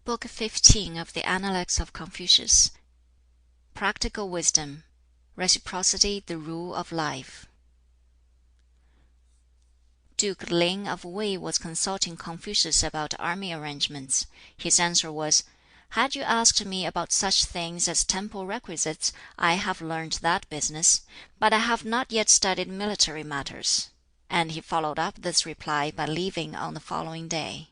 Book 15 of the Analects of Confucius. Practical Wisdom. Reciprocity the Rule of Life. Duke Ling of Wei was consulting Confucius about army arrangements. His answer was, "Had you asked me about such things as temple requisites, I have learned that business, but I have not yet studied military matters." And he followed up this reply by leaving on the following day.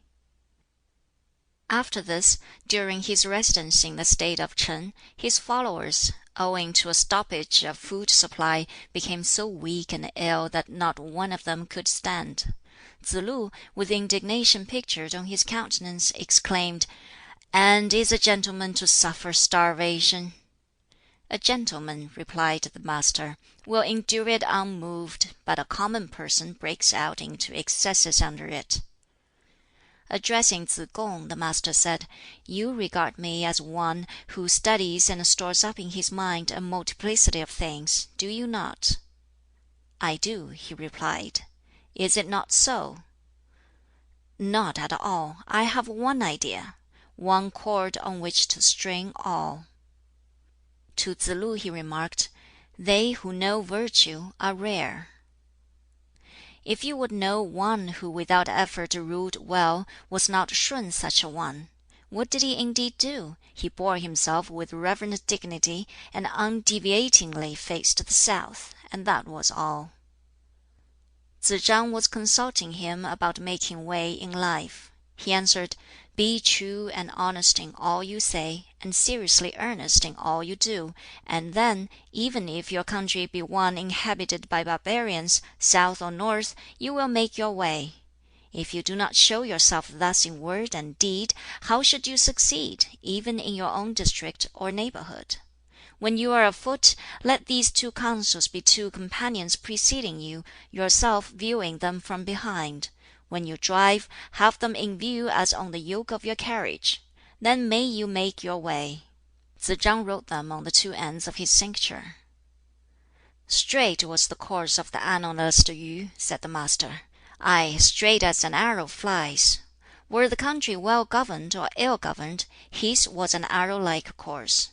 After this, during his residence in the state of Ch'in, his followers, owing to a stoppage of food supply, became so weak and ill that not one of them could stand. Tsz-lu, with indignation pictured on his countenance, exclaimed, "And is a gentleman to suffer starvation?" "A gentleman," replied the Master, "will endure it unmoved, but a common person breaks out into excesses under it." Addressing Tsz-kung, the Master said, "You regard me as one who studies and stores up in his mind a multiplicity of things, do you not?" "I do," he replied. "Is it not so?" "Not at all. I have one idea, one cord on which to string all." To Tsz-lu he remarked, "They who know virtue are rare." If you would know one who without effort ruled well, was not Shun such a one? What did he indeed do? He bore himself with reverent dignity, and undeviatingly faced the south, and that was all. Tsz chang was consulting him about making way in life. He answered, "Be true and honest in all you say, and seriously earnest in all you do, and then, even if your country be one inhabited by barbarians, south or north, you will make your way. If you do not show yourself thus in word and deed, how should you succeed, even in your own district or neighborhood? When you are afoot, let these two counsels be two companions preceding you, yourself viewing them from behind. When you drive, have them in view as on the yoke of your carriage. Then may you make your way." Tsz chang wrote them on the two ends of his cincture. "Straight was the course of the analyst Yu," said the Master. "Ay, straight as an arrow flies. Were the country well governed or ill governed, his was an arrow-like course."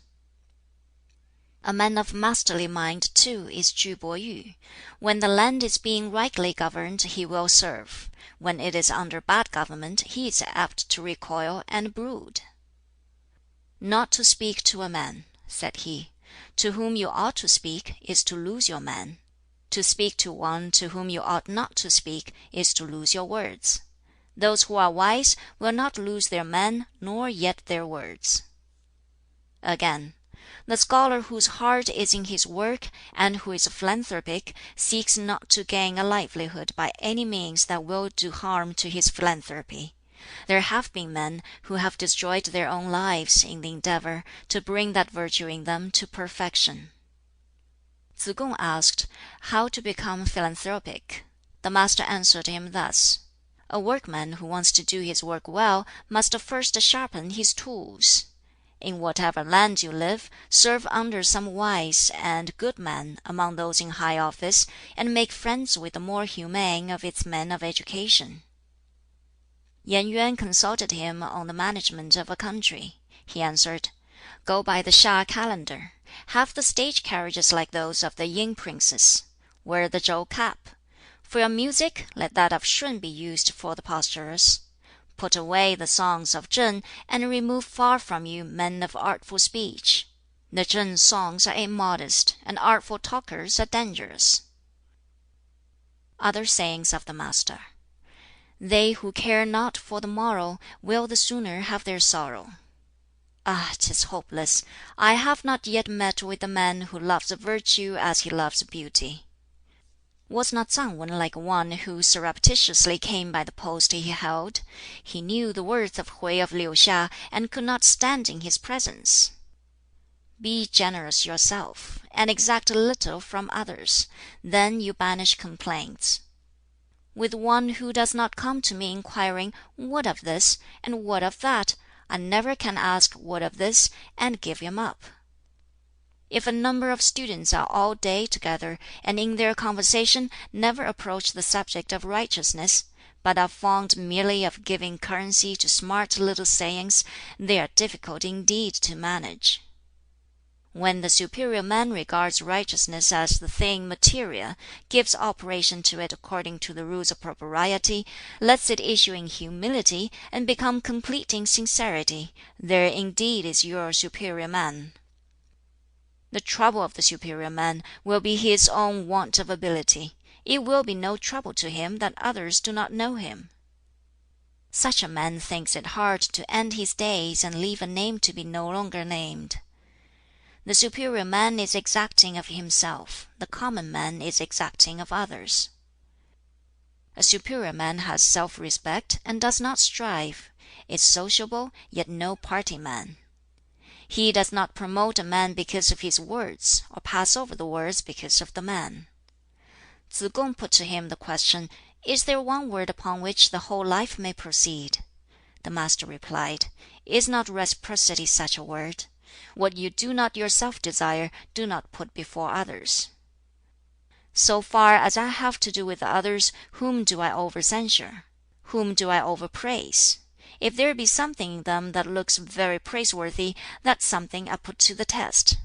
A man of masterly mind too is Ju Po Yu. When the land is being rightly governed, he will serve. When it is under bad government, he is apt to recoil and brood. "Not to speak to a man," said he, "to whom you ought to speak, is to lose your man. To speak to one to whom you ought not to speak, is to lose your words. Those who are wise will not lose their men nor yet their words." Again, "The scholar whose heart is in his work, and who is philanthropic, seeks not to gain a livelihood by any means that will do harm to his philanthropy. There have been men who have destroyed their own lives in the endeavor to bring that virtue in them to perfection." Tsz-kung asked, "How to become philanthropic?" The Master answered him thus: "A workman who wants to do his work well must first sharpen his tools. In whatever land you live, serve under some wise and good man among those in high office, and make friends with the more humane of its men of education." Yen Yuan consulted him on the management of a country. He answered, "Go by the Sha calendar. Have the stage carriages like those of the Yin princes. Wear the Chou cap. For your music, let that of Shun be used for the posturers. Put away the songs of Ch'in, and remove far from you men of artful speech. The Ch'in songs are immodest, and artful talkers are dangerous." Other sayings of the Master: "They who care not for the morrow will the sooner have their sorrow." Ah, 'tis hopeless! I have not yet met with a man who loves virtue as he loves beauty. Was not Tsang Wan like one who surreptitiously came by the post he held? He knew the worth of Hui of Liu Xia, and could not stand in his presence. Be generous yourself, and exact little from others. Then you banish complaints. With one who does not come to me inquiring, 'What of this?' and 'What of that?' I never can ask 'What of this?' and give him up. If a number of students are all day together, and in their conversation never approach the subject of righteousness, but are fond merely of giving currency to smart little sayings, they are difficult indeed to manage. When the superior man regards righteousness as the thing material, gives operation to it according to the rules of propriety, lets it issue in humility, and become complete in sincerity, there indeed is your superior man. The trouble of the superior man will be his own want of ability. It will be no trouble to him that others do not know him. Such a man thinks it hard to end his days and leave a name to be no longer named. The superior man is exacting of himself, the common man is exacting of others. A superior man has self-respect and does not strive, is sociable, yet no party man. He does not promote a man because of his words, or pass over the words because of the man. Tsz kung put to him the question, "Is there one word upon which the whole life may proceed?" The Master replied, "Is not reciprocity such a word? What you do not yourself desire, do not put before others." So far as I have to do with others, whom do I over censure? Whom do I over praise? If there be something in them that looks very praiseworthy, that something I put to the test.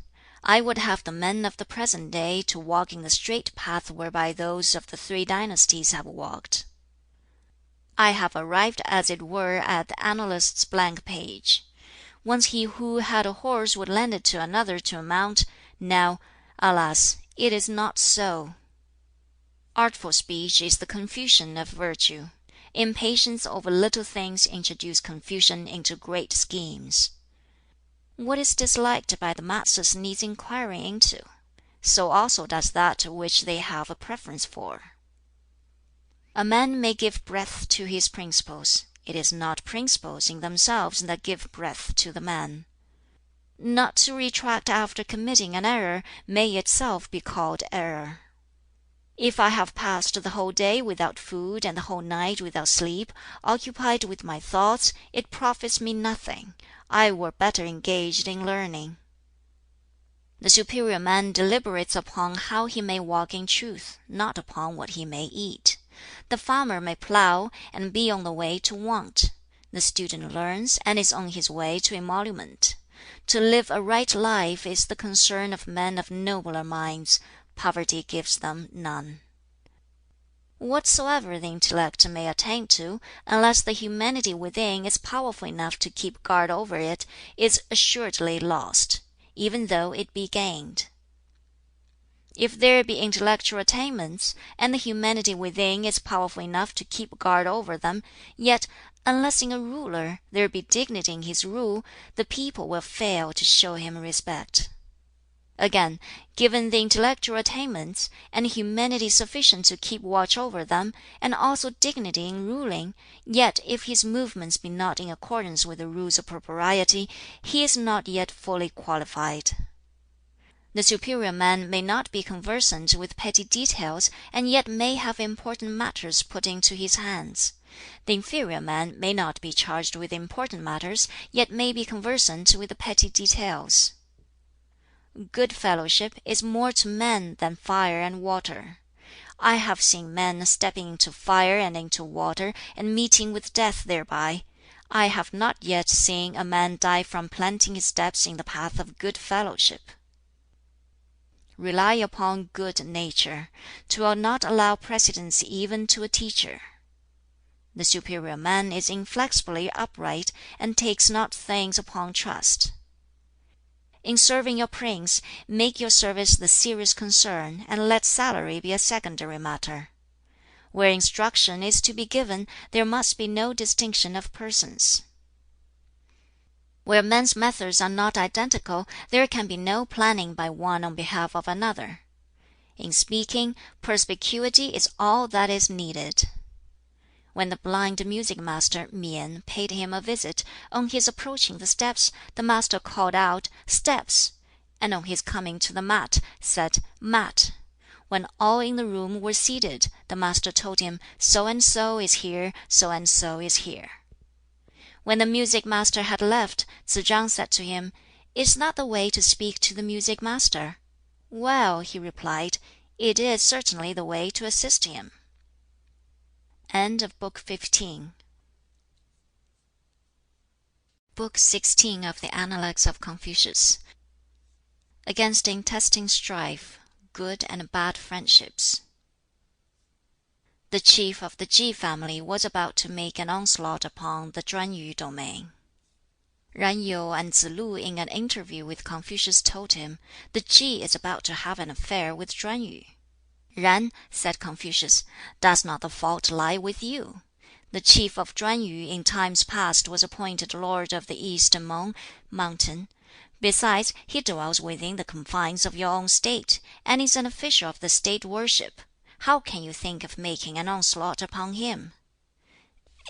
I would have the men of the present day to walk in the straight path whereby those of the three dynasties have walked. I have arrived as it were at the annalist's blank page. Once he who had a horse would lend it to another to mount. Now, alas, it is not so. Artful speech is the confusion of virtue. Impatience over little things introduce confusion into great schemes. What is disliked by the masses needs inquiring into. So also does that which they have a preference for. A man may give breadth to his principles. It is not principles in themselves that give breadth to the man. Not to retract after committing an error may itself be called error. If I have passed the whole day without food and the whole night without sleep, occupied with my thoughts, it profits me nothing. I were better engaged in learning. The superior man deliberates upon how he may walk in truth, not upon what he may eat. The farmer may plough, and be on the way to want. The student learns, and is on his way to emolument. To live a right life is the concern of men of nobler minds. Poverty gives them none. Whatsoever the intellect may attain to, unless the humanity within is powerful enough to keep guard over it, is assuredly lost, even though it be gained. If there be intellectual attainments, and the humanity within is powerful enough to keep guard over them, yet, unless in a ruler there be dignity in his rule, the people will fail to show him respect. Again, given the intellectual attainments, and humanity sufficient to keep watch over them, and also dignity in ruling, yet if his movements be not in accordance with the rules of propriety, he is not yet fully qualified. The superior man may not be conversant with petty details, and yet may have important matters put into his hands. The inferior man may not be charged with important matters, yet may be conversant with the petty details. Good fellowship is more to men than fire and water. I have seen men stepping into fire and into water, and meeting with death thereby. I have not yet seen a man die from planting his steps in the path of good fellowship. Rely upon good nature. 'Twill not allow precedence even to a teacher. The superior man is inflexibly upright, and takes not things upon trust. In serving your prince, make your service the serious concern, and let salary be a secondary matter. Where instruction is to be given, there must be no distinction of persons. Where men's methods are not identical, there can be no planning by one on behalf of another. In speaking, perspicuity is all that is needed. When the blind music master Mian paid him a visit, on his approaching the steps, the master called out, "Steps!" and on his coming to the mat, said, "Mat." When all in the room were seated, the master told him, "So and so is here, so and so is here." When the music master had left, Tsz chang said to him, "Is that the way to speak to the music master?" "Well," he replied, "it is certainly the way to assist him." End of Book 15. Book 16 of the Analects of Confucius. Against intestine strife, good and bad friendships. The chief of the Chi family was about to make an onslaught upon the Chun Yu domain. Yen Yu and Tsz lu in an interview with Confucius told him, "The Chi is about to have an affair with Chun Yu." "Yen," said Confucius, "does not the fault lie with you? The chief of Chun Yu in times past was appointed lord of the East Mang mountain. Besides, he dwells within the confines of your own state, and is an official of the state worship. How can you think of making an onslaught upon him?"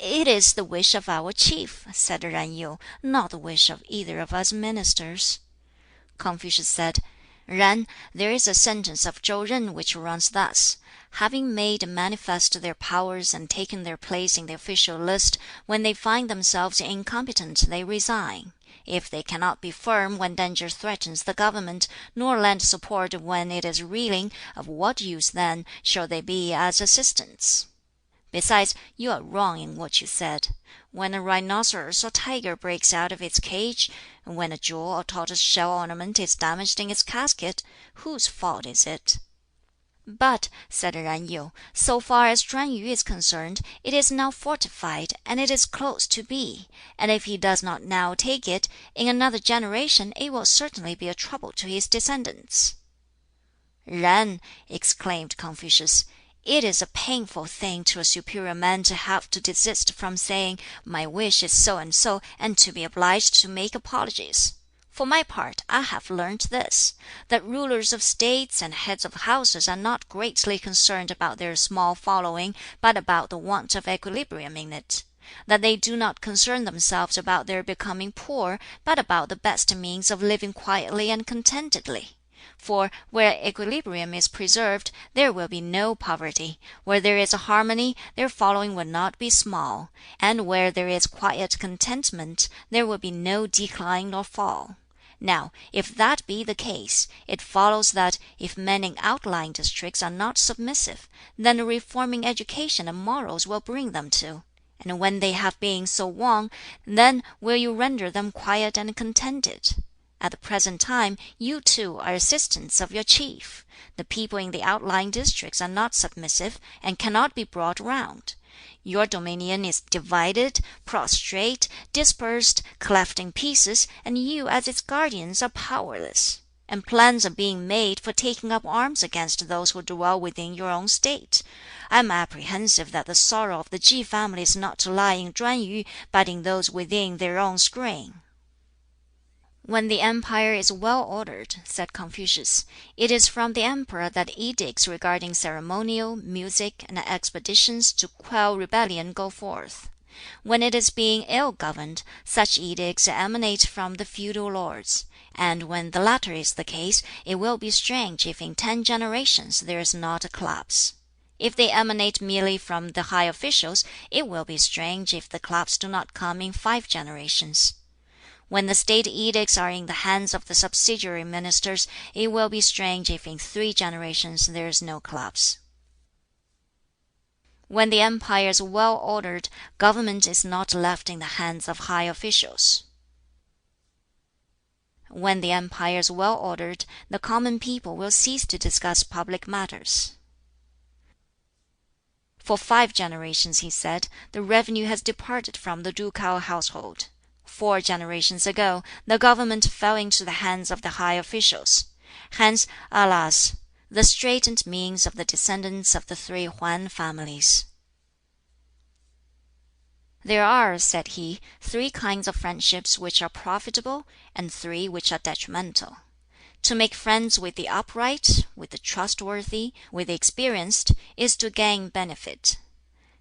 "It is the wish of our chief," said Yen Yu, "not the wish of either of us ministers." Confucius said, "Yen, there is a sentence of Chou Ren which runs thus: 'Having made manifest their powers and taken their place in the official list, when they find themselves incompetent they resign. If they cannot be firm when danger threatens the government, nor lend support when it is reeling, of what use then shall they be as assistants?' Besides, you are wrong in what you said. When a rhinoceros or tiger breaks out of its cage, when a jewel or tortoise shell ornament is damaged in its casket, whose fault is it?" "But," said Yen Yu, "so far as Chun Yu is concerned, it is now fortified, and it is close to be; and if he does not now take it, in another generation it will certainly be a trouble to his descendants." "Yen," exclaimed Confucius, "it is a painful thing to a superior man to have to desist from saying, 'My wish is so and so,' and to be obliged to make apologies. For my part, I have learnt this: that rulers of states and heads of houses are not greatly concerned about their small following, but about the want of equilibrium in it; that they do not concern themselves about their becoming poor, but about the best means of living quietly and contentedly. For where equilibrium is preserved, there will be no poverty; where there is harmony, their following will not be small; and where there is quiet contentment, there will be no decline nor fall. Now, if that be the case, it follows that, if men in outlying districts are not submissive, then a reforming education and morals will bring them to; and when they have been so won, then will you render them quiet and contented. At the present time, you too are assistants of your chief. The people in the outlying districts are not submissive, and cannot be brought round. Your dominion is divided, prostrate, dispersed, cleft in pieces, and you as its guardians are powerless. And plans are being made for taking up arms against those who dwell within your own state. I am apprehensive that the sorrow of the Chi family is not to lie in Chun Yu, but in those within their own screen." "When the empire is well ordered," said Confucius, "it is from the emperor that edicts regarding ceremonial, music, and expeditions to quell rebellion go forth. When it is being ill governed, such edicts emanate from the feudal lords; and when the latter is the case, it will be strange if in 10 generations there is not a collapse. If they emanate merely from the high officials, it will be strange if the collapse do not come in 5 generations. When the state edicts are in the hands of the subsidiary ministers, it will be strange if in 3 generations there is no collapse. When the empire is well ordered, government is not left in the hands of high officials. When the empire is well ordered, the common people will cease to discuss public matters. For 5 generations, he said, the revenue has departed from the ducal household. 4 generations ago, the government fell into the hands of the high officials. Hence, alas, the straitened means of the descendants of the 3 Huan families. "There are," said he, "3 kinds of friendships which are profitable, and 3 which are detrimental. To make friends with the upright, with the trustworthy, with the experienced, is to gain benefit.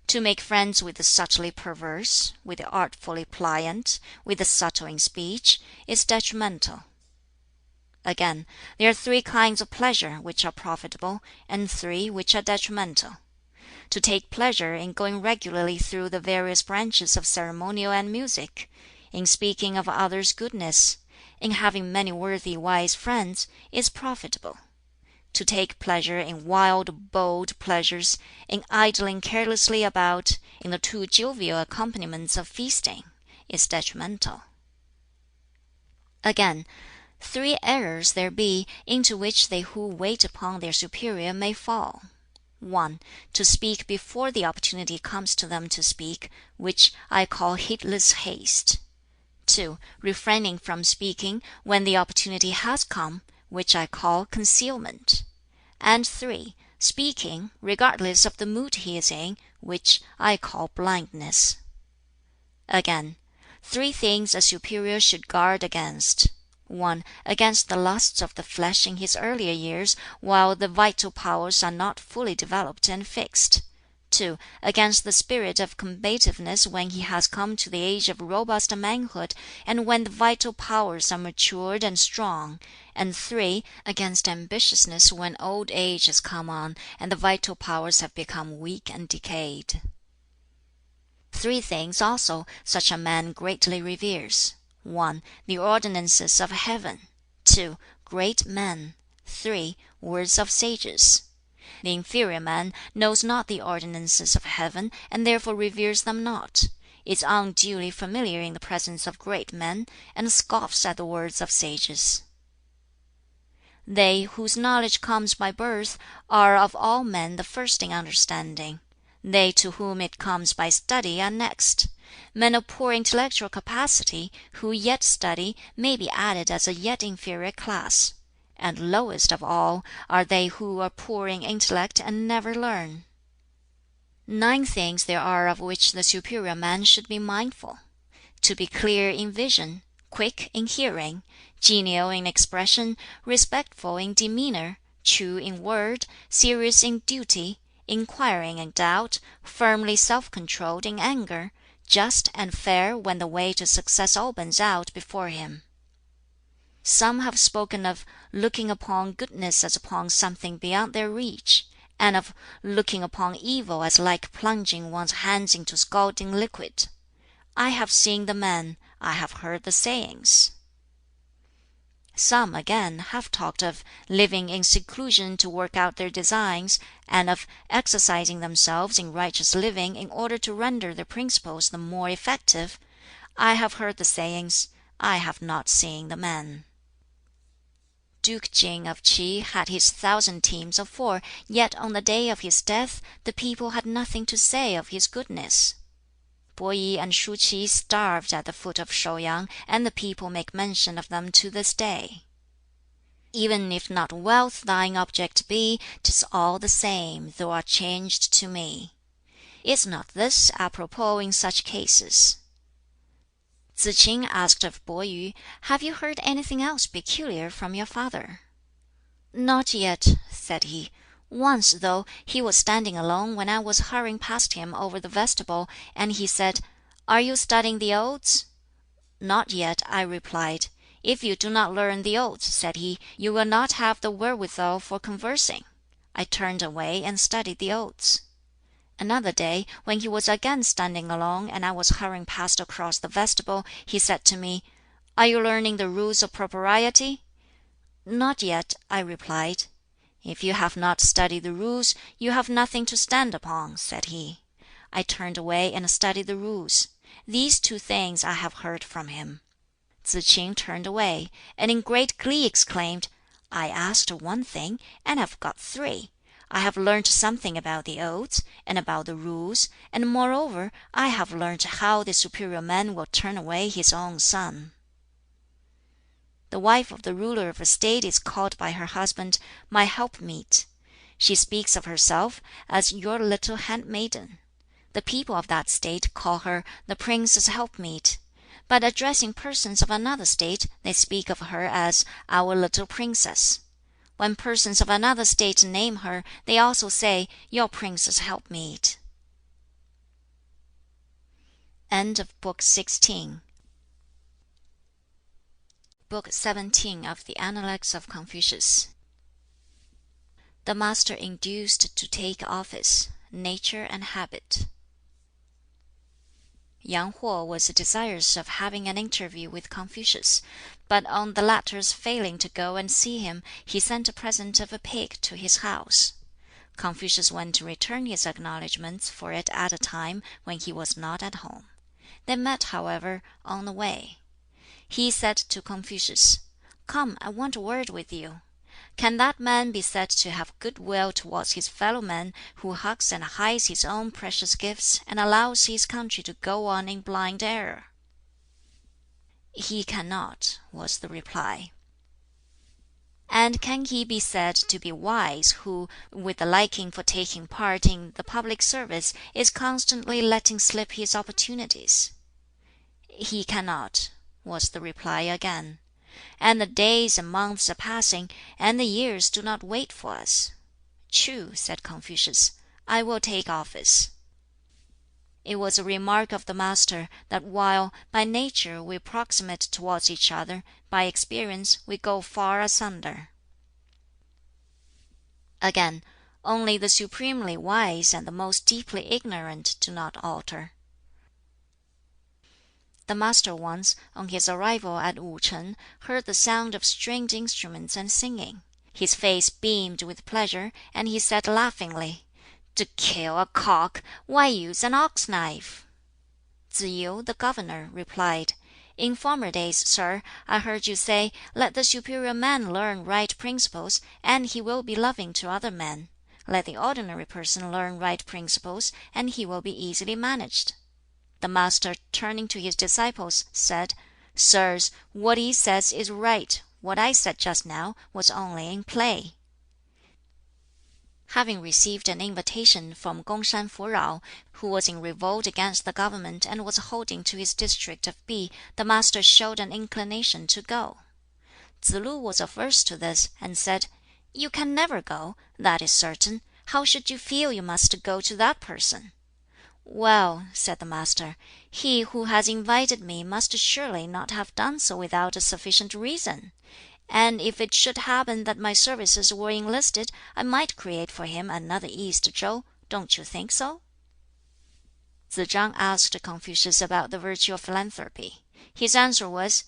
To make friends with the subtly perverse, with the artfully pliant, with the subtle in speech, is detrimental. Again, there are 3 kinds of pleasure which are profitable, and 3 which are detrimental. To take pleasure in going regularly through the various branches of ceremonial and music, in speaking of others' goodness, in having many worthy wise friends, is profitable. to take pleasure in wild, bold pleasures, in idling carelessly about, in the too jovial accompaniments of feasting, is detrimental. Again, 3 errors there be into which they who wait upon their superior may fall. 1. To speak before the opportunity comes to them to speak, which I call heedless haste. 2. Refraining from speaking when the opportunity has come, which I call concealment. And 3. Speaking regardless of the mood he is in, which I call blindness. Again, 3 things a superior should guard against. 1. Against the lusts of the flesh in his earlier years, while the vital powers are not fully developed and fixed. 2. Against the spirit of combativeness when he has come to the age of robust manhood, and when the vital powers are matured and strong. And 3. Against ambitiousness when old age has come on, and the vital powers have become weak and decayed. 3 things also such a man greatly reveres: 1. The ordinances of heaven; 2. Great men; 3. Words of sages. The inferior man knows not the ordinances of heaven, and therefore reveres them not, is unduly familiar in the presence of great men, and scoffs at the words of sages. They whose knowledge comes by birth are of all men the first in understanding. They to whom it comes by study are next. Men of poor intellectual capacity, who yet study, may be added as a yet inferior class. And lowest of all are they who are poor in intellect and never learn. 9 things there are of which the superior man should be mindful: to be clear in vision, quick in hearing, genial in expression, respectful in demeanor, true in word, serious in duty, inquiring in doubt, firmly self-controlled in anger, just and fair when the way to success opens out before him. Some have spoken of looking upon goodness as upon something beyond their reach, and of looking upon evil as like plunging one's hands into scalding liquid. I have seen the men, I have heard the sayings. Some, again, have talked of living in seclusion to work out their designs, and of exercising themselves in righteous living in order to render their principles the more effective. I have heard the sayings, I have not seen the men. Duke Jing of Qi had his 1,000 teams of 4, yet on the day of his death the people had nothing to say of his goodness. Bo Yi and Shu Qi starved at the foot of Shouyang, and the people make mention of them to this day. Even if not wealth thine object be, 'tis all the same, thou art changed to me. Is not this apropos in such cases? Tsz k'in asked of Bo Yu, "Have you heard anything else peculiar from your father?" "Not yet," said he. "Once, though, he was standing alone when I was hurrying past him over the vestibule, and he said, 'Are you studying the Odes?' 'Not yet,' I replied. 'If you do not learn the Odes,' said he, 'you will not have the wherewithal for conversing.' I turned away and studied the Odes. Another day, when he was again standing alone, and I was hurrying past across the vestibule, he said to me, 'Are you learning the rules of propriety?' 'Not yet,' I replied. 'If you have not studied the rules, you have nothing to stand upon,' said he. I turned away and studied the rules. These 2 things I have heard from him." Tsz k'in turned away, and in great glee exclaimed, "I asked 1 thing, and have got 3. I have learnt something about the Odes, and about the rules, and moreover I have learnt how the superior man will turn away his own son." The wife of the ruler of a state is called by her husband "my helpmeet." She speaks of herself as "your little handmaiden." The people of that state call her "the prince's helpmeet." But addressing persons of another state, they speak of her as "our little princess." When persons of another state name her, they also say "your prince's helpmeet." End of Book 16. Book 17 of the Analects of Confucius. The Master induced to take office. Nature and Habit. Yang Huo was desirous of having an interview with Confucius, but on the latter's failing to go and see him, he sent a present of a pig to his house. Confucius went to return his acknowledgments for it at a time when he was not at home. They met, however, on the way. He said to Confucius, "Come, I want a word with you. Can that man be said to have good will towards his fellow men who hugs and hides his own precious gifts and allows his country to go on in blind error?" "He cannot," was the reply. "And can he be said to be wise who, with a liking for taking part in the public service, is constantly letting slip his opportunities?" "He cannot," was the reply again. "And the days and months are passing, and the years do not wait for us." "True," said Confucius. "I will take office." It was a remark of the Master that while by nature we approximate towards each other, by experience we go far asunder. Again, only the supremely wise and the most deeply ignorant do not alter. The Master once, on his arrival at Wu ch'ang, heard the sound of stringed instruments and singing. His face beamed with pleasure, and he said laughingly, "To kill a cock, why use an ox knife?" Tsz yu, the governor, replied, "In former days, sir, I heard you say, 'Let the superior man learn right principles, and he will be loving to other men. Let the ordinary person learn right principles, and he will be easily managed.'" The Master, turning to his disciples, said, "Sirs, what he says is right. What I said just now was only in play." Having received an invitation from Kung-shan Fu-rao, who was in revolt against the government and was holding to his district of Bi, the Master showed an inclination to go. Tsz-lu was averse to this, and said, "You can never go, that is certain. How should you feel you must go to that person?" "Well," said the Master, "he who has invited me must surely not have done so without a sufficient reason. And if it should happen that my services were enlisted, I might create for him another East Chow. Don't you think so?" Tsz chang asked Confucius about the virtue of philanthropy. His answer was,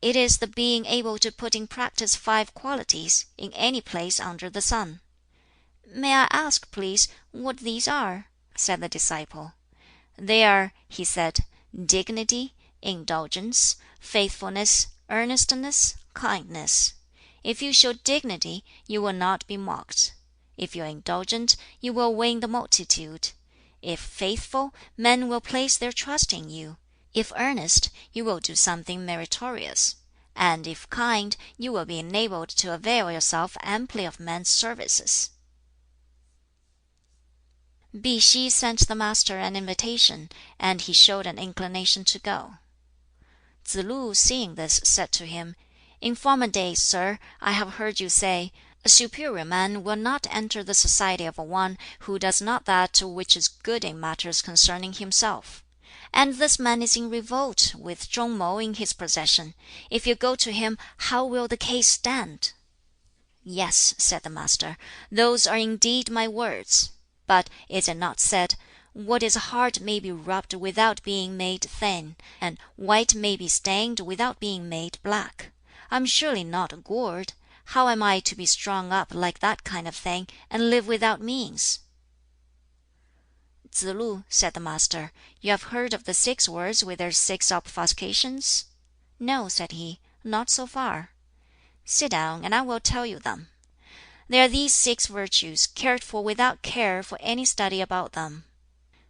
"It is the being able to put in practice 5 qualities, in any place under the sun." "May I ask, please, what these are?" said the disciple. "They are," he said, "dignity, indulgence, faithfulness, earnestness, kindness. If you show dignity, you will not be mocked. If you are indulgent, you will win the multitude. If faithful, men will place their trust in you. If earnest, you will do something meritorious. And if kind, you will be enabled to avail yourself amply of men's services." Bi Hsi sent the Master an invitation, and he showed an inclination to go. Tsz-lu, seeing this, said to him, "In former days, sir, I have heard you say, 'A superior man will not enter the society of one who does not that which is good in matters concerning himself.' And this man is in revolt, with Chung mau in his possession. If you go to him, how will the case stand?" "Yes," said the Master, "those are indeed my words. But is it not said, 'What is hard may be rubbed without being made thin, and white may be stained without being made black'? I'm surely not gourd. How am I to be strung up like that kind of thing, and live without means?" "Tsz-lu," said the Master, "you have heard of the 6 words with their 6 obfuscations?" "No," said he, "not so far." "Sit down, and I will tell you them. They are these 6 virtues, cared for without care for any study about them: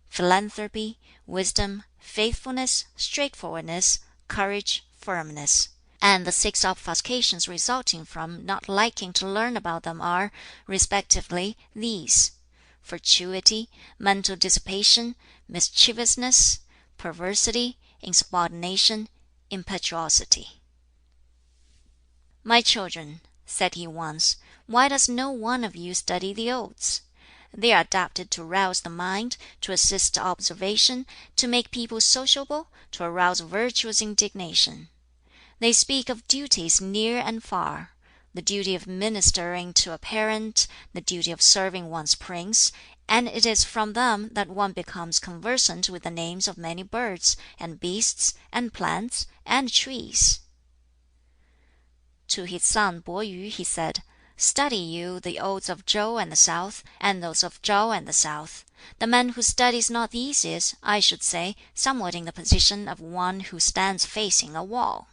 philanthropy, wisdom, faithfulness, straightforwardness, courage, firmness. And the 6 obfuscations resulting from not liking to learn about them are, respectively, these: fatuity, mental dissipation, mischievousness, perversity, insubordination, impetuosity. "My children," said he once, "why does no one of you study the Odes? They are adapted to rouse the mind, to assist observation, to make people sociable, to arouse virtuous indignation. They speak of duties near and far: the duty of ministering to a parent, the duty of serving one's prince, and it is from them that one becomes conversant with the names of many birds, and beasts, and plants, and trees." To his son Po Yu he said, "Study you the Odes of Chow and the South, and those of Chao and the South. The man who studies not these is, I should say, somewhat in the position of one who stands facing a wall."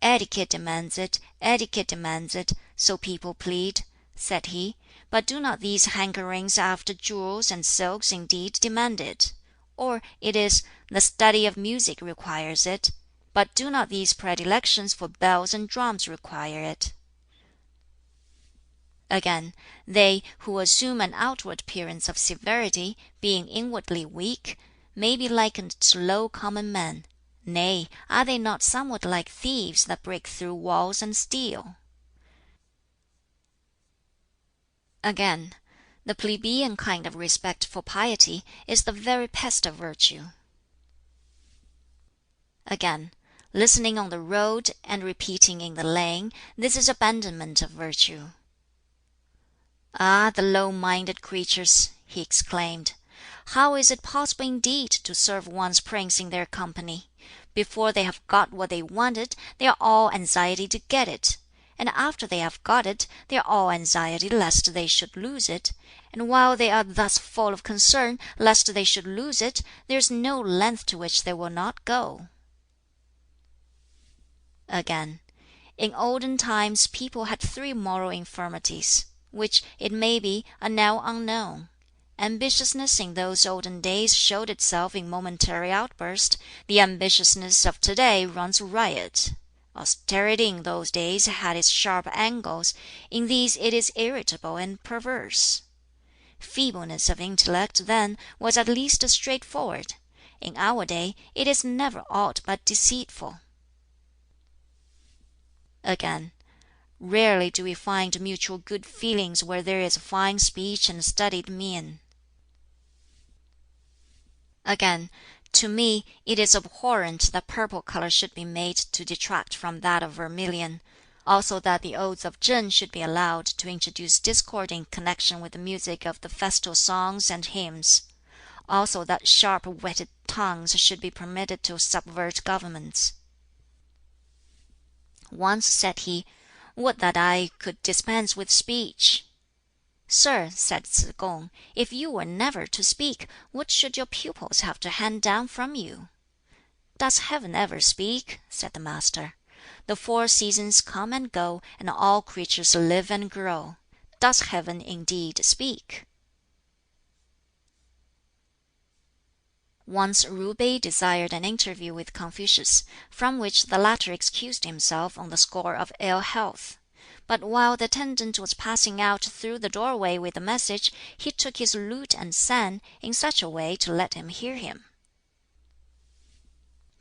"Etiquette demands it, so people plead," said he, "but do not these hankerings after jewels and silks indeed demand it? Or it is, the study of music requires it, but do not these predilections for bells and drums require it?" Again, they who assume an outward appearance of severity, being inwardly weak, may be likened to low common men. Nay, are they not somewhat like thieves that break through walls and steal? Again, the plebeian kind of respect for piety is the very pest of virtue. Again, listening on the road and repeating in the lane, this is abandonment of virtue. "Ah, the low-minded creatures!" he exclaimed. "How is it possible indeed to serve one's prince in their company? Before they have got what they wanted, they are all anxiety to get it; and after they have got it, they are all anxiety lest they should lose it; and while they are thus full of concern lest they should lose it, there is no length to which they will not go." Again, "In olden times people had three moral infirmities, which, it may be, are now unknown. Ambitiousness in those olden days showed itself in momentary outburst; the ambitiousness of to day runs riot. Austerity in those days had its sharp angles; in these it is irritable and perverse. Feebleness of intellect then was at least straightforward; in our day it is never aught but deceitful." Again, "Rarely do we find mutual good feelings where there is fine speech and studied mien." Again, "To me it is abhorrent that purple color should be made to detract from that of vermilion; also that the Odes of Chang should be allowed to introduce discord in connection with the music of the festal songs and hymns; also that sharp-witted tongues should be permitted to subvert governments." Once said he, "Would that I could dispense with speech!" "Sir," said Tsz kung, "if you were never to speak, what should your pupils have to hand down from you?" "Does Heaven ever speak?" said the Master. "The four seasons come and go, and all creatures live and grow. Does Heaven indeed speak?" Once Ju Bei desired an interview with Confucius, from which the latter excused himself on the score of ill health. But while the attendant was passing out through the doorway with the message, he took his lute and sang, in such a way to let him hear him.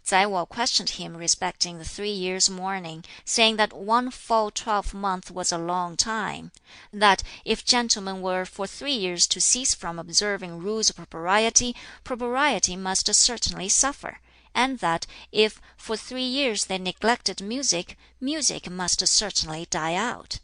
Tsai Wo questioned him respecting the 3 years' mourning, saying that one full 12-month was a long time; that if gentlemen were for 3 years to cease from observing rules of propriety, propriety must certainly suffer; and that if for 3 years they neglected music, music must certainly die out;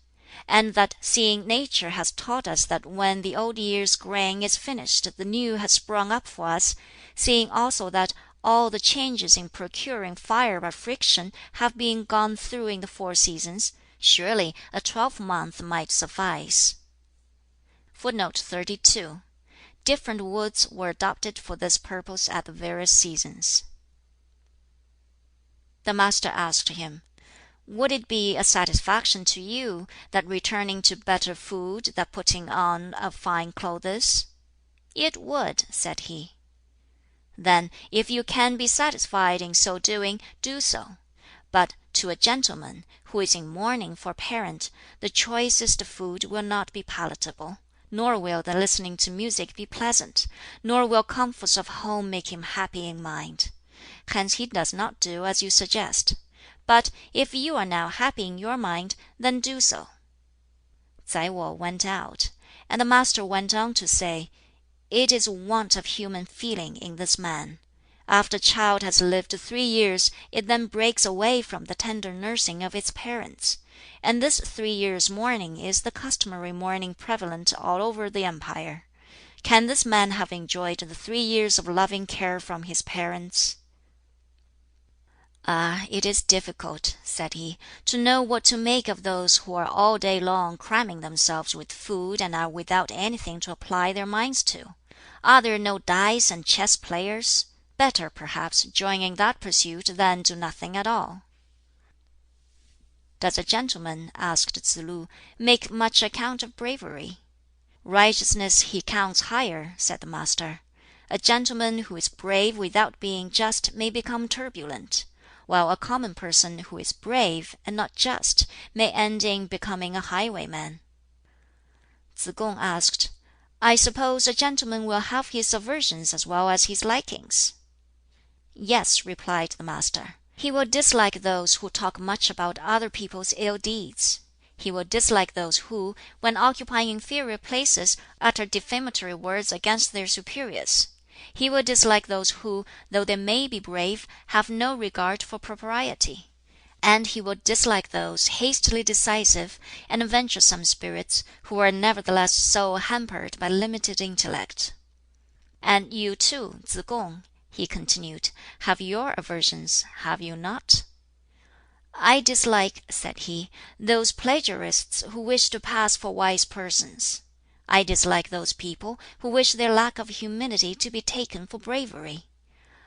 and that seeing nature has taught us that when the old year's grain is finished the new has sprung up for us; seeing also that all the changes in procuring fire by friction have been gone through in the 4 seasons, surely a 12-month might suffice. [Footnote 32: Different woods were adopted for this purpose at the various seasons.] The Master asked him, "Would it be a satisfaction to you that returning to better food that putting on of fine clothes?" "It would," said he. "Then if you can be satisfied in so doing, do so. But to a gentleman, who is in mourning for a parent, the choicest food will not be palatable, nor will the listening to music be pleasant, nor will comforts of home make him happy in mind. Hence he does not do as you suggest. But if you are now happy in your mind, then do so." Tsai Wo went out, and the Master went on to say, "It is want of human feeling in this man. After a child has lived 3 years, it then breaks away from the tender nursing of its parents; and this 3 years' mourning is the customary mourning prevalent all over the empire. Can this man have enjoyed the 3 years of loving care from his parents?' 'Ah, it is difficult,' said he, 'to know what to make of those who are all day long cramming themselves with food and are without anything to apply their minds to. Are there no dice and chess players? Better, perhaps, join in that pursuit than do nothing at all.' 'Does a gentleman,' asked Tsz lu, 'make much account of bravery?' 'Righteousness he counts higher,' said the Master. 'A gentleman who is brave without being just may become turbulent; while a common person who is brave and not just may end in becoming a highwayman.' Tsz kung asked, 'I suppose a gentleman will have his aversions as well as his likings?' 'Yes,' replied the Master. 'He will dislike those who talk much about other people's ill deeds. He will dislike those who, when occupying inferior places, utter defamatory words against their superiors. He will dislike those who, though they may be brave, have no regard for propriety. And he will dislike those hastily decisive and venturesome spirits, who are nevertheless so hampered by limited intellect. And you too, Tsz kung,' he continued, 'have your aversions, have you not?' 'I dislike,' said he, 'those plagiarists who wish to pass for wise persons. I dislike those people who wish their lack of humility to be taken for bravery.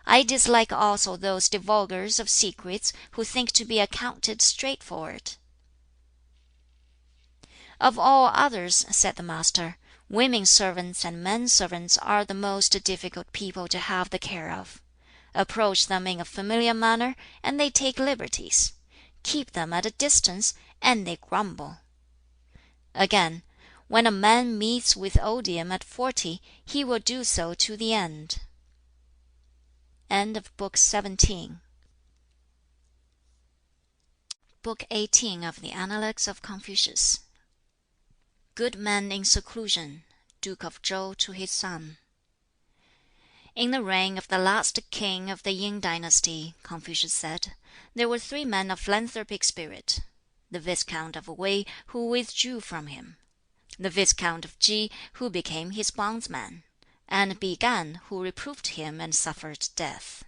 I dislike also those divulgers of secrets who think to be accounted straightforward.' 'Of all others,' said the Master, 'women servants and men servants are the most difficult people to have the care of. Approach them in a familiar manner, and they take liberties. Keep them at a distance, and they grumble. Again, when a man meets with odium at 40, he will do so to the end.' Book 18 of the Analects of Confucius. Good men in seclusion. Duke of Chow to his son. In the reign of the last king of the Yin dynasty, Confucius said, there were 3 men of philanthropic spirit: the Viscount of Wei, who withdrew from him; the Viscount of Chi, who became his bondsman; and Bi Gan, who reproved him and suffered death.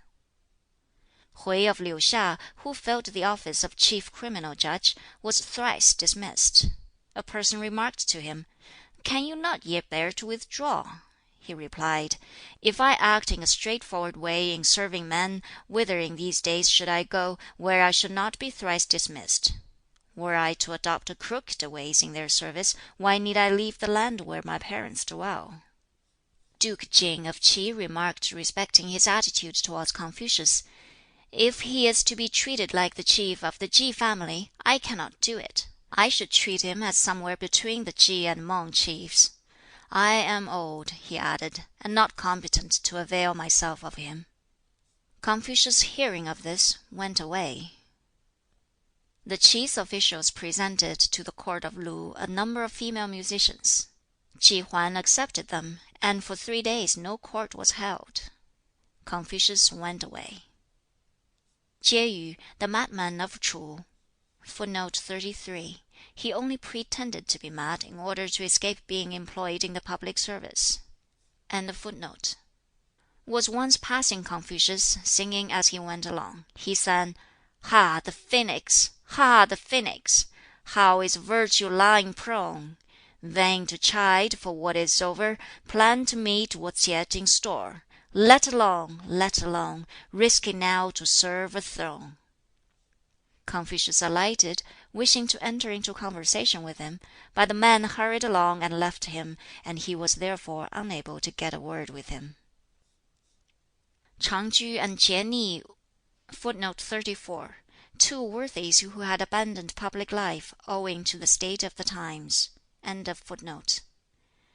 Hui of Liu hsia, who filled the office of chief criminal judge, was thrice dismissed. A person remarked to him, 'Can you not yet bear to withdraw?' He replied, 'If I act in a straightforward way in serving men, whither in these days should I go, where I should not be thrice dismissed? Were I to adopt crooked ways in their service, why need I leave the land where my parents dwell?' Duke Jin of Ch'i remarked respecting his attitude towards Confucius, 'If he is to be treated like the chief of the Chi family, I cannot do it. I should treat him as somewhere between the Chi and Mang chiefs. I am old,' he added, 'and not competent to avail myself of him.' Confucius, hearing of this, went away. The Chi's officials presented to the court of Lu a number of female musicians. Chi Huan accepted them, and for 3 days no court was held. Confucius went away. Jie Yu, the madman of Chu. [Footnote 33. He only pretended to be mad in order to escape being employed in the public service.] was once passing Confucius, singing as he went along. He sang, 'Ha, the phoenix! Ha, the phoenix! How is virtue lying prone! Vain to chide for what is over, plan to meet what's yet in store. Let alone, let alone, risky now to serve a throne.' Confucius alighted, wishing to enter into conversation with him, but the man hurried along and left him, and he was therefore unable to get a word with him. Chang Ju and Jie Ni [Footnote 34. Two worthies who had abandoned public life owing to the state of the times.]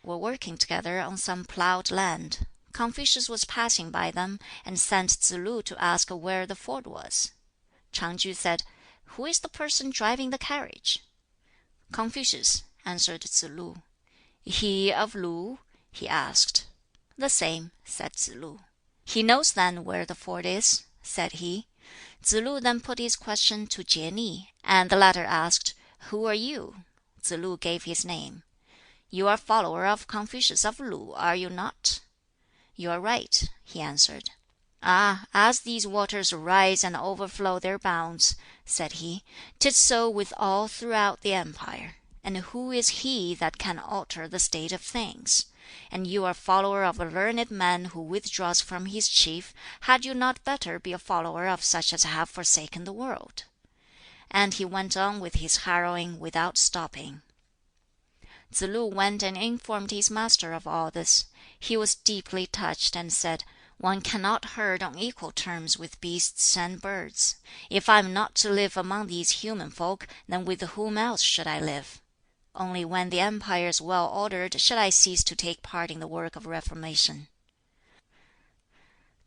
were working together on some plowed land. Confucius was passing by them, and sent Tsz lu to ask where the ford was. Chang Ju said, 'Who is the person driving the carriage?' 'Confucius,' answered Tsz lu. 'He of Lu?' he asked. 'The same,' said Tsz lu. 'He knows then where the ford is?' said he. Tsz lu then put his question to Jie Ni, and the latter asked, 'Who are you?' Tsz lu gave his name. You are a follower of Confucius of Lu, are you not?' 'You are right,' he answered. 'Ah, as these waters rise and overflow their bounds,' said he, ''tis so with all throughout the empire. And who is he that can alter the state of things? And you are a follower of a learned man who withdraws from his chief, had you not better be a follower of such as have forsaken the world?' And he went on with his harrowing without stopping. Tsz lu went and informed his master of all this. He was deeply touched, and said, 'One cannot herd on equal terms with beasts and birds. If I am not to live among these human folk, then with whom else should I live? Only when the empire is well ordered shall I cease to take part in the work of reformation.'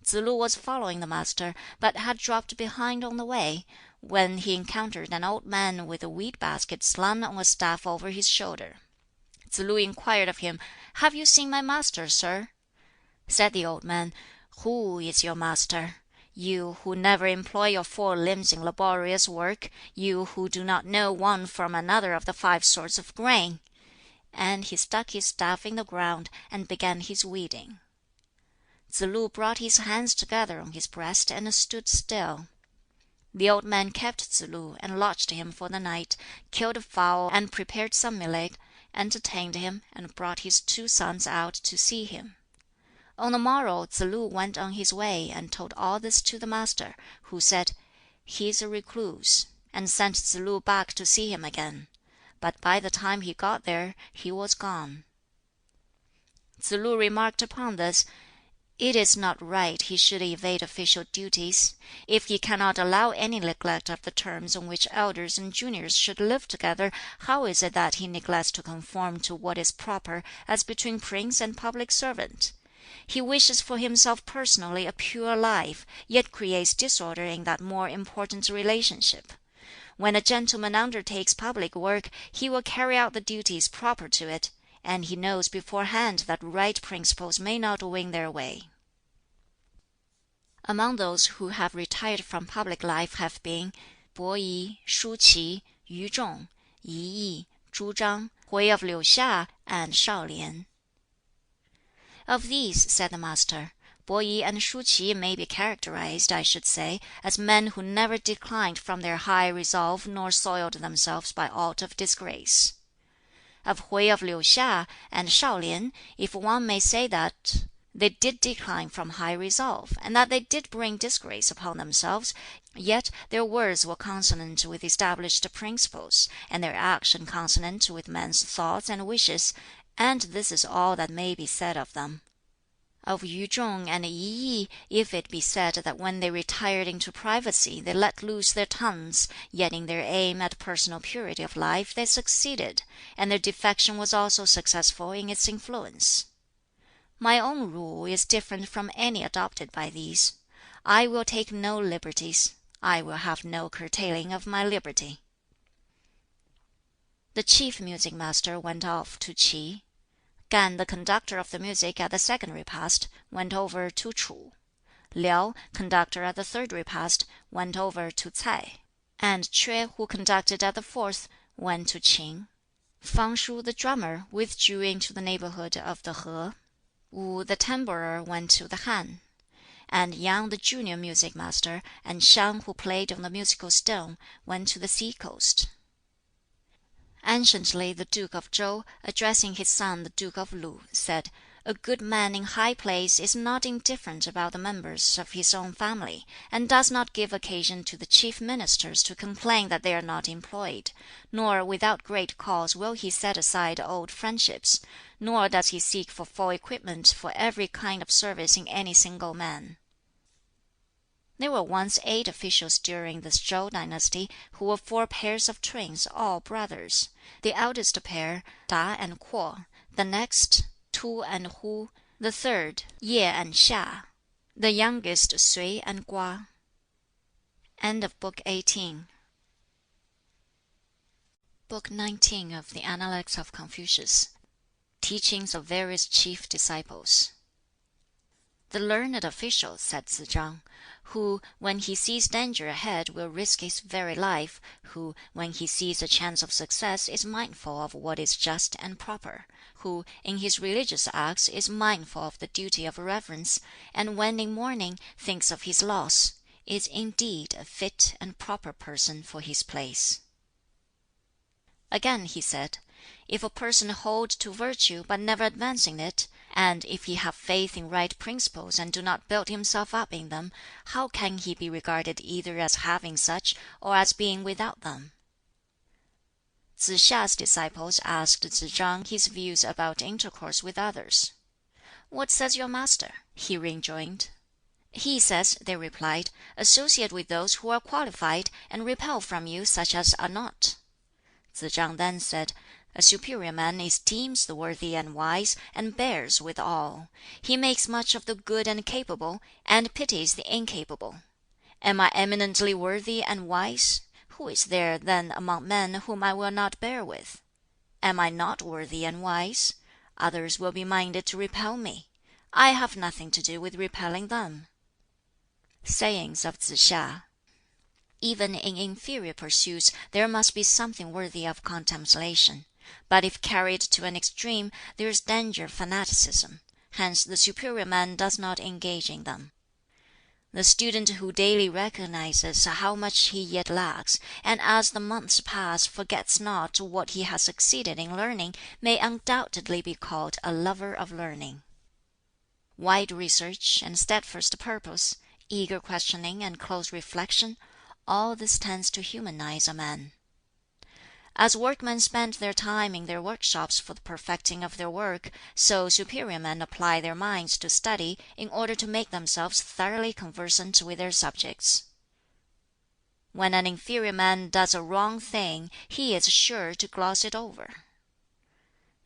Tsz lu was following the Master, but had dropped behind on the way, when he encountered an old man with a wheat basket slung on a staff over his shoulder. Tsz lu inquired of him, 'Have you seen my master, sir?' Said the old man, 'Who is your master? You who never employ your four limbs in laborious work, you who do not know one from another of the 5 sorts of grain.' And he stuck his staff in the ground, and began his weeding. Tsz lu brought his hands together on his breast and stood still. The old man kept Tsz lu and lodged him for the night, killed a fowl and prepared some millet, entertained him, and brought his 2 sons out to see him. On the morrow Tsz lu went on his way and told all this to the Master, who said, 'He is a recluse,' and sent Tsz lu back to see him again. But by the time he got there, he was gone. Tsz lu remarked upon this, 'It is not right he should evade official duties. If he cannot allow any neglect of the terms on which elders and juniors should live together, how is it that he neglects to conform to what is proper as between prince and public servant? He wishes for himself personally a pure life, yet creates disorder in that more important relationship. When a gentleman undertakes public work, he will carry out the duties proper to it, and he knows beforehand that right principles may not win their way.' Among those who have retired from public life have been Bo Yi, Shu Qi, Yu Zhong, Yi Yi, Zhu Zhang, Hui of Liu Xia, and Shao Lian. Of these, said the Master, Bo Yi and Shu Qi may be characterized, I should say, as men who never declined from their high resolve nor soiled themselves by aught of disgrace. Of Hui of Liu Xia and Shao Lian, if one may say that they did decline from high resolve, and that they did bring disgrace upon themselves, yet their words were consonant with established principles, and their action consonant with men's thoughts and wishes, and this is all that may be said of them. Of Yu Zhong and Yi Yi, if it be said that when they retired into privacy they let loose their tongues, yet in their aim at personal purity of life they succeeded, and their defection was also successful in its influence. My own rule is different from any adopted by these. I will take no liberties. I will have no curtailing of my liberty." The chief music master went off to Ch'i. Gan, the conductor of the music at the second repast, went over to Chu. Liao, conductor at the third repast, went over to Ts'ai. And Chue, who conducted at the fourth, went to Qing. Fang Shu, the drummer, withdrew into the neighborhood of the He. Wu, the tambourer, went to the Han. And Yang, the junior music master, and Shang, who played on the musical stone, went to the sea coast. Anciently the Duke of Chow, addressing his son the Duke of Lu, said, "A good man in high place is not indifferent about the members of his own family, and does not give occasion to the chief ministers to complain that they are not employed, nor without great cause will he set aside old friendships, nor does he seek for full equipment for every kind of service in any single man." There were once 8 officials during the Chow dynasty, who were 4 pairs of twins, all brothers. The eldest pair, Da and Kuo; the next, Tu and Hu; the third, Ye and Xia; the youngest, Sui and Gua. End of Book 18. Book 19 of the Analects of Confucius. Teachings of various chief disciples. "The learned official," said Tsz chang, who, when he sees danger ahead, will risk his very life, who, when he sees a chance of success, is mindful of what is just and proper, who, in his religious acts, is mindful of the duty of reverence, and when in mourning thinks of his loss, is indeed a fit and proper person for his place." Again he said, "If a person hold to virtue but never advance in it, and if he have faith in right principles and do not build himself up in them, how can he be regarded either as having such or as being without them?" Tsze hsia's disciples asked Tsze chang his views about intercourse with others. "What says your master?" he rejoined. "He says," they replied, "associate with those who are qualified, and repel from you such as are not." Tsze chang then said, "A superior man esteems the worthy and wise, and bears with all. He makes much of the good and capable, and pities the incapable. Am I eminently worthy and wise? Who is there then among men whom I will not bear with? Am I not worthy and wise? Others will be minded to repel me. I have nothing to do with repelling them." Sayings of Tsze hsia: "Even in inferior pursuits there must be something worthy of contemplation. But if carried to an extreme, there is danger of fanaticism. Hence the superior man does not engage in them. The student who daily recognizes how much he yet lacks, and as the months pass forgets not what he has succeeded in learning, may undoubtedly be called a lover of learning. Wide research and steadfast purpose, eager questioning and close reflection, all this tends to humanize a man. As workmen spend their time in their workshops for the perfecting of their work, so superior men apply their minds to study in order to make themselves thoroughly conversant with their subjects. When an inferior man does a wrong thing, he is sure to gloss it over.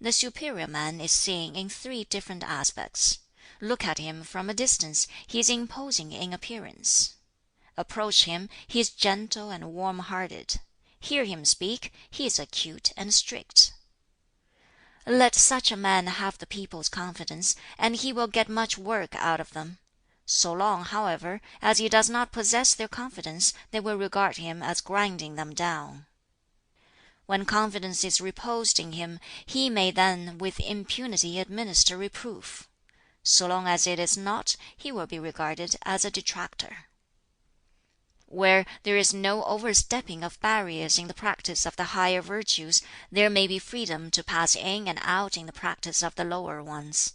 The superior man is seen in three different aspects. Look at him from a distance, he is imposing in appearance. Approach him, he is gentle and warm-hearted. Hear him speak, he is acute and strict. Let such a man have the people's confidence, and he will get much work out of them. So long, however, as he does not possess their confidence, they will regard him as grinding them down. When confidence is reposed in him, he may then with impunity administer reproof. So long as it is not, he will be regarded as a detractor. Where there is no overstepping of barriers in the practice of the higher virtues, there may be freedom to pass in and out in the practice of the lower ones.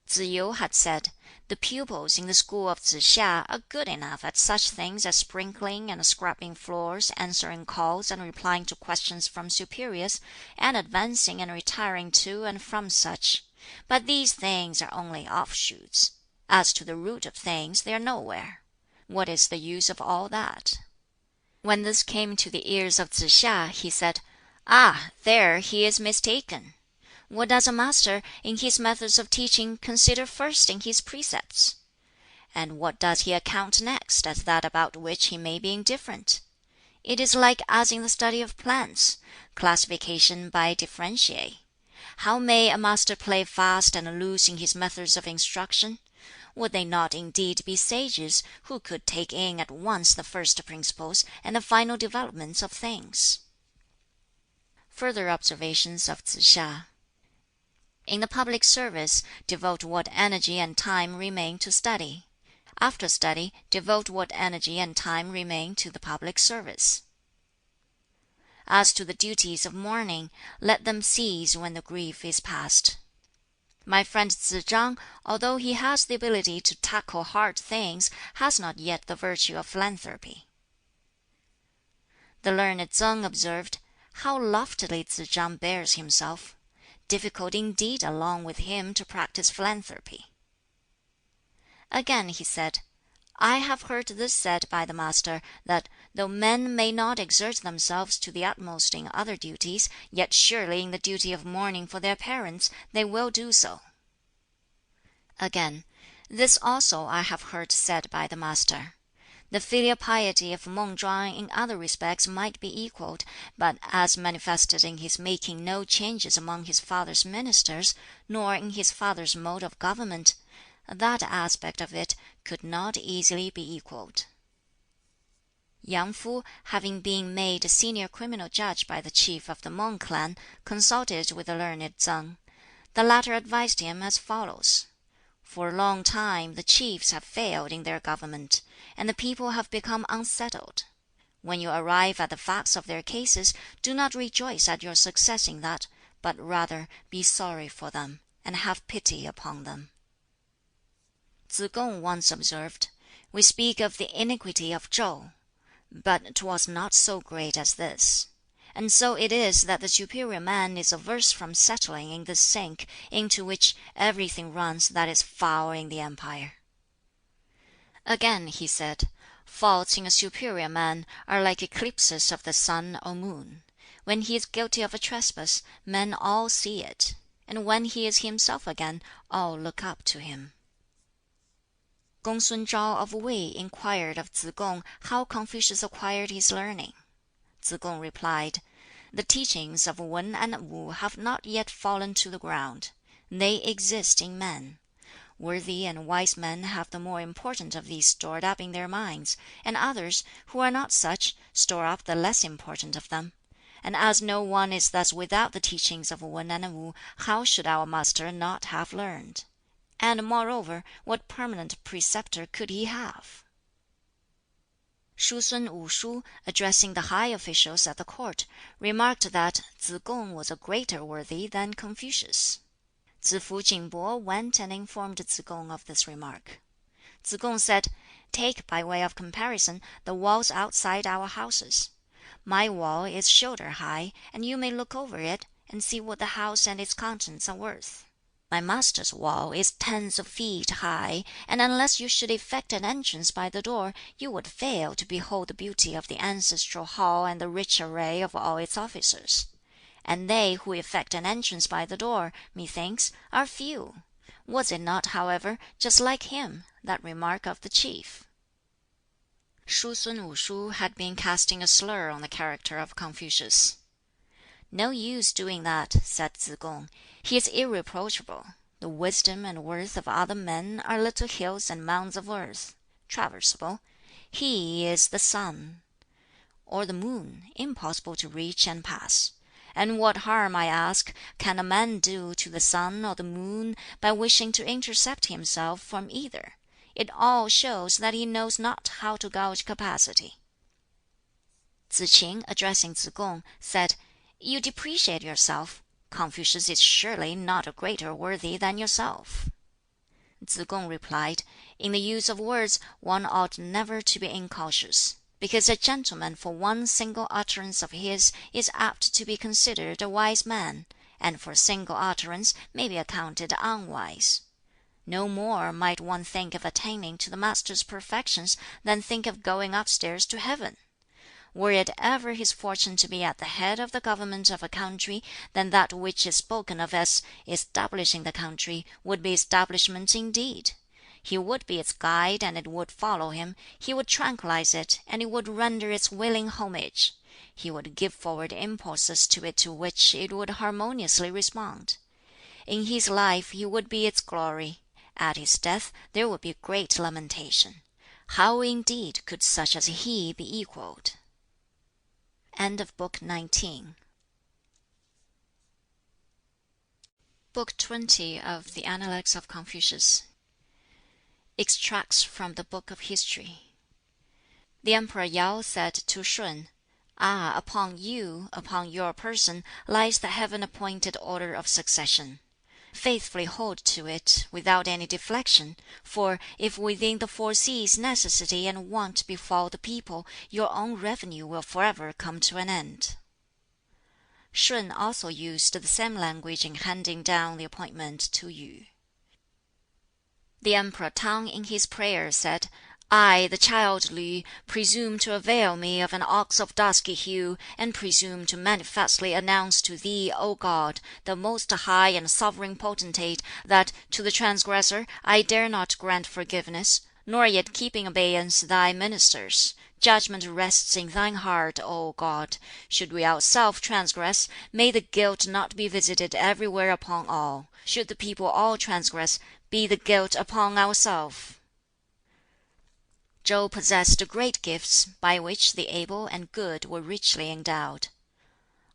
Tsz yu had said, "The pupils in the school of Tsz hsia are good enough at such things as sprinkling and scrubbing floors, answering calls and replying to questions from superiors, and advancing and retiring to and from such. But these things are only offshoots. As to the root of things, they are nowhere. What is the use of all that?" When this came to the ears of Tsz hsia, he said, "Ah, there he is mistaken. What does a master, in his methods of teaching, consider first in his precepts? And what does he account next as that about which he may be indifferent? It is like as in the study of plants, classification by differentiae. How may a master play fast and loose in his methods of instruction? Would they not indeed be sages, who could take in at once the first principles and the final developments of things?" Further observations of Tsz hsia: "In the public service, devote what energy and time remain to study. After study, devote what energy and time remain to the public service. As to the duties of mourning, let them cease when the grief is past. My friend Tsz chang, although he has the ability to tackle hard things, has not yet the virtue of philanthropy." The learned Tsang observed, "How loftily Tsz chang bears himself! Difficult indeed along with him to practice philanthropy." Again he said, "I have heard this said by the Master, that though men may not exert themselves to the utmost in other duties, yet surely in the duty of mourning for their parents they will do so." Again, "This also I have heard said by the Master. The filial piety of Mang Chwang in other respects might be equalled, but as manifested in his making no changes among his father's ministers, nor in his father's mode of government, that aspect of it could not easily be equaled. Yang Fu, having been made senior criminal judge by the chief of the Mang clan, consulted with the learned Tsang. The latter advised him as follows: "For a long time the chiefs have failed in their government, and the people have become unsettled. When you arrive at the facts of their cases, do not rejoice at your success in that, but rather be sorry for them, and have pity upon them." Tsz kung once observed, "We speak of the iniquity of Chau, but 'twas not so great as this. And so it is that the superior man is averse from settling in this sink into which everything runs that is foul in the empire." Again he said, "Faults in a superior man are like eclipses of the sun or moon. When he is guilty of a trespass, men all see it; and when he is himself again, all look up to him." Kung sun Chao of Wei inquired of Tsz kung how Confucius acquired his learning. Tsz kung replied, "The teachings of Wan and Wu have not yet fallen to the ground. They exist in men. Worthy and wise men have the more important of these stored up in their minds, and others, who are not such, store up the less important of them. And as no one is thus without the teachings of Wan and Wu, how should our master not have learned? And moreover, what permanent preceptor could he have?" Shu sun Wu shu, addressing the high officials at the court, remarked that Tsz kung was a greater worthy than Confucius. Tsz fu Ching po went and informed Tsz kung of this remark. Tsz kung said, "Take by way of comparison the walls outside our houses. My wall is shoulder high, and you may look over it, and see what the house and its contents are worth. My master's wall is tens of feet high, and unless you should effect an entrance by the door, you would fail to behold the beauty of the ancestral hall and the rich array of all its officers. And they who effect an entrance by the door, methinks, are few. Was it not, however, just like him, that remark of the chief?" Shu sun Wu shu had been casting a slur on the character of Confucius. "No use doing that," said Tsz kung. "He is irreproachable. The wisdom and worth of other men are little hills and mounds of earth, traversable. He is the sun, or the moon, impossible to reach and pass. And what harm, I ask, can a man do to the sun or the moon by wishing to intercept himself from either? It all shows that he knows not how to gauge capacity." Tsz k'in, addressing Tsz kung, said, "You depreciate yourself. Confucius is surely not a greater worthy than yourself." Tsz kung replied, "In the use of words one ought never to be incautious, because a gentleman for one single utterance of his is apt to be considered a wise man, and for a single utterance may be accounted unwise. No more might one think of attaining to the master's perfections than think of going upstairs to heaven. Were it ever his fortune to be at the head of the government of a country, then that which is spoken of as 'establishing the country' would be establishment indeed. He would be its guide and it would follow him, he would tranquilize it and it would render its willing homage, he would give forward impulses to it to which it would harmoniously respond. In his life he would be its glory; at his death there would be great lamentation. How indeed could such as he be equaled?" End of Book 19. Book 20 of the Analects of Confucius. Extracts from the Book of History. The Emperor Yao said to Shun, "Ah, upon you, upon your person, lies the heaven-appointed order of succession. Faithfully hold to it, without any deflection, for if within the four seas necessity and want befall the people, your own revenue will forever come to an end." Shun also used the same language in handing down the appointment to Yu. The Emperor Tang in his prayer said, "I, the child Lü, presume to avail me of an ox of dusky hue, and presume to manifestly announce to thee, O God, the most high and sovereign potentate, that to the transgressor I dare not grant forgiveness, nor yet keep in abeyance thy ministers. Judgment rests in thine heart, O God. Should we ourselves transgress, may the guilt not be visited everywhere upon all. Should the people all transgress, be the guilt upon ourselves." Chow possessed great gifts, by which the able and good were richly endowed.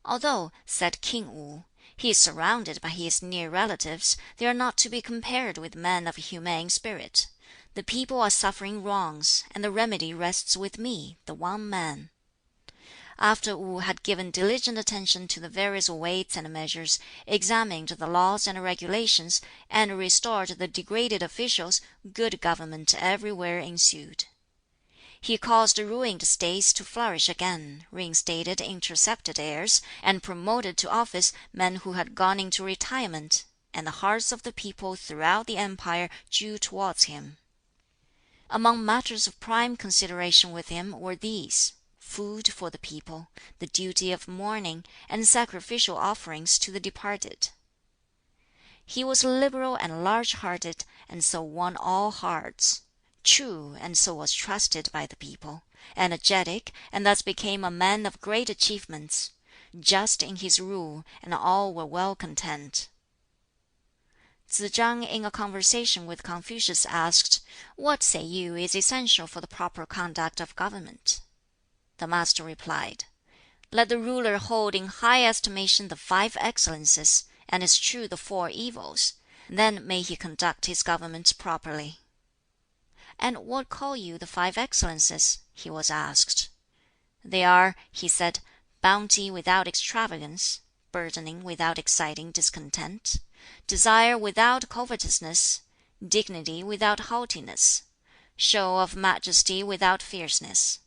"Although," said King Wu, "he is surrounded by his near relatives, they are not to be compared with men of humane spirit. The people are suffering wrongs, and the remedy rests with me, the one man." After Wu had given diligent attention to the various weights and measures, examined the laws and regulations, and restored the degraded officials, good government everywhere ensued. He caused ruined states to flourish again, reinstated intercepted heirs, and promoted to office men who had gone into retirement, and the hearts of the people throughout the empire drew towards him. Among matters of prime consideration with him were these: food for the people, the duty of mourning, and sacrificial offerings to the departed. He was liberal and large hearted, and so won all hearts; true, and so was trusted by the people; energetic, and thus became a man of great achievements; just in his rule, and all were well content. Tsz chang in a conversation with Confucius asked, "What say you is essential for the proper conduct of government?" The Master replied, "Let the ruler hold in high estimation the five excellences, and eschew the four evils; then may he conduct his government properly." "And what call you the five excellences?" he was asked. "They are," he said, "bounty without extravagance; burdening without exciting discontent; desire without covetousness; dignity without haughtiness; show of majesty without fierceness."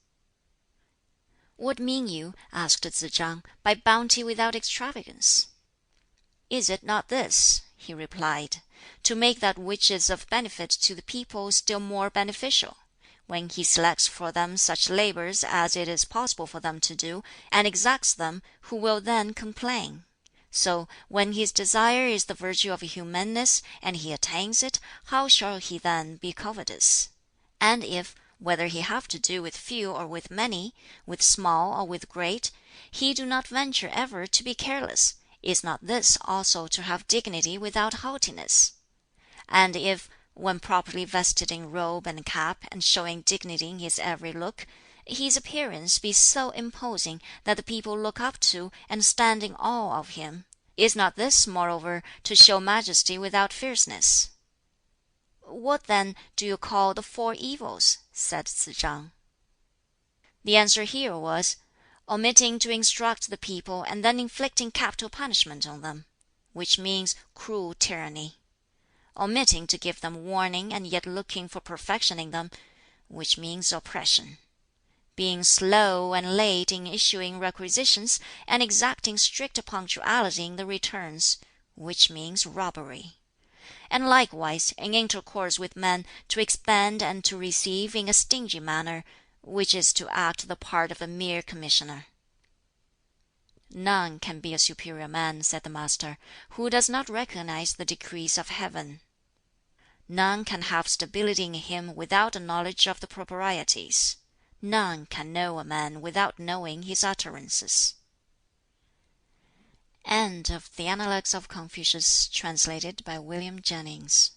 "What mean you," asked Tsz chang, "by bounty without extravagance?" "Is it not this," he replied, "to make that which is of benefit to the people still more beneficial, when he selects for them such labors as it is possible for them to do, and exacts them, who will then complain? So, when his desire is the virtue of humaneness, and he attains it, how shall he then be covetous? And if, whether he have to do with few or with many, with small or with great, he do not venture ever to be careless, is not this also to have dignity without haughtiness? And if, when properly vested in robe and cap, and showing dignity in his every look, his appearance be so imposing that the people look up to and stand in awe of him, is not this moreover to show majesty without fierceness?" "What then do you call the four evils?" said Tsz chang. The answer here was, "Omitting to instruct the people and then inflicting capital punishment on them, which means cruel tyranny; omitting to give them warning and yet looking for perfection in them, which means oppression; being slow and late in issuing requisitions, and exacting strict punctuality in the returns, which means robbery; and likewise in intercourse with men to expend and to receive in a stingy manner, which is to act the part of a mere commissioner." "None can be a superior man," said the Master, "who does not recognize the decrees of heaven. None can have stability in him without a knowledge of the proprieties. None can know a man without knowing his utterances." End of the Analects of Confucius, translated by William Jennings.